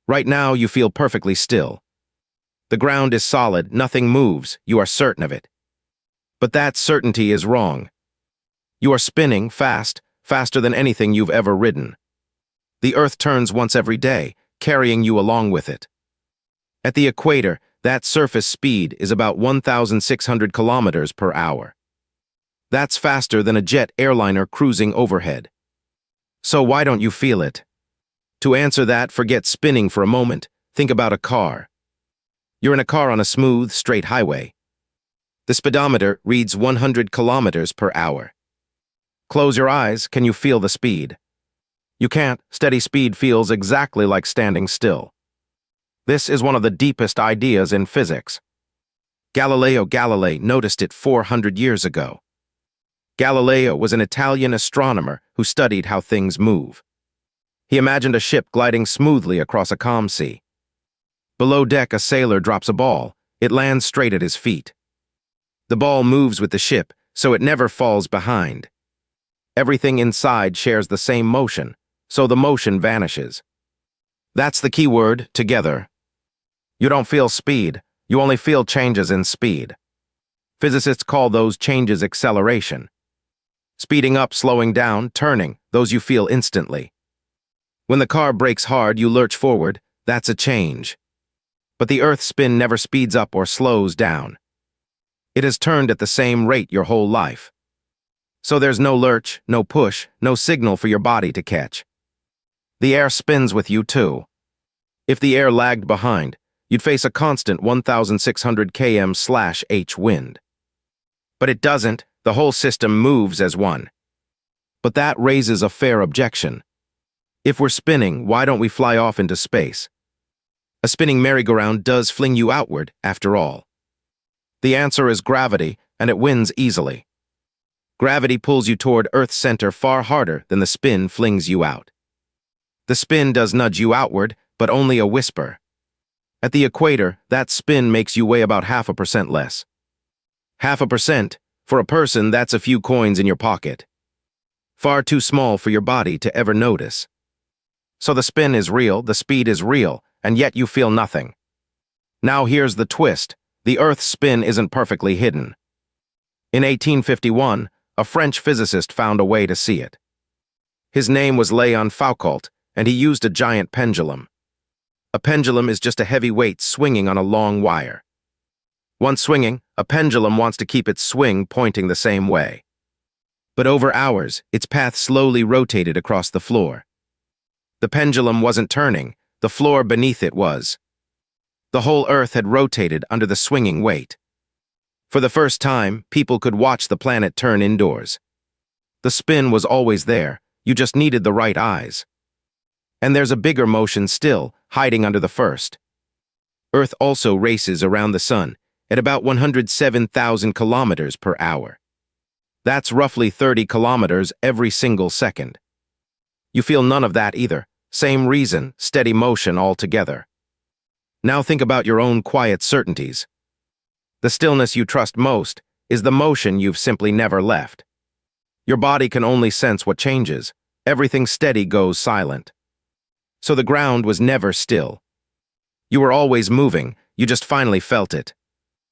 Right now, you feel perfectly still. The ground is solid, nothing moves, you are certain of it. But that certainty is wrong. You are spinning fast, faster than anything you've ever ridden. The Earth turns once every day, carrying you along with it. At the equator, that surface speed is about 1,600 kilometers per hour. That's faster than a jet airliner cruising overhead. So why don't you feel it? To answer that, forget spinning for a moment. Think about a car. You're in a car on a smooth, straight highway. The speedometer reads 100 kilometers per hour. Close your eyes, can you feel the speed? You can't. Steady speed feels exactly like standing still. This is one of the deepest ideas in physics. Galileo Galilei noticed it 400 years ago. Galileo was an Italian astronomer who studied how things move. He imagined a ship gliding smoothly across a calm sea. Below deck, a sailor drops a ball. It lands straight at his feet. The ball moves with the ship, so it never falls behind. Everything inside shares the same motion, so the motion vanishes. That's the key word, together. You don't feel speed, you only feel changes in speed. Physicists call those changes acceleration. Speeding up, slowing down, turning, those you feel instantly. When the car brakes hard, you lurch forward, that's a change. But the Earth's spin never speeds up or slows down. It has turned at the same rate your whole life. So there's no lurch, no push, no signal for your body to catch. The air spins with you too. If the air lagged behind, you'd face a constant 1,600 km/h wind. But it doesn't, the whole system moves as one. But that raises a fair objection. If we're spinning, why don't we fly off into space? A spinning merry-go-round does fling you outward, after all. The answer is gravity, and it wins easily. Gravity pulls you toward Earth's center far harder than the spin flings you out. The spin does nudge you outward, but only a whisper. At the equator, that spin makes you weigh about 0.5% less. 0.5%, for a person, that's a few coins in your pocket. Far too small for your body to ever notice. So the spin is real, the speed is real, and yet you feel nothing. Now here's the twist. The Earth's spin isn't perfectly hidden. In 1851, a French physicist found a way to see it. His name was Foucault, and he used a giant pendulum. A pendulum is just a heavy weight swinging on a long wire. Once swinging, a pendulum wants to keep its swing pointing the same way. But over hours, its path slowly rotated across the floor. The pendulum wasn't turning, the floor beneath it was. The whole Earth had rotated under the swinging weight. For the first time, people could watch the planet turn indoors. The spin was always there, you just needed the right eyes. And there's a bigger motion still, hiding under the first. Earth also races around the sun at about 107,000 kilometers per hour. That's roughly 30 kilometers every single second. You feel none of that either. Same reason, steady motion altogether. Now think about your own quiet certainties. The stillness you trust most is the motion you've simply never left. Your body can only sense what changes. Everything steady goes silent. So the ground was never still. You were always moving, you just finally felt it.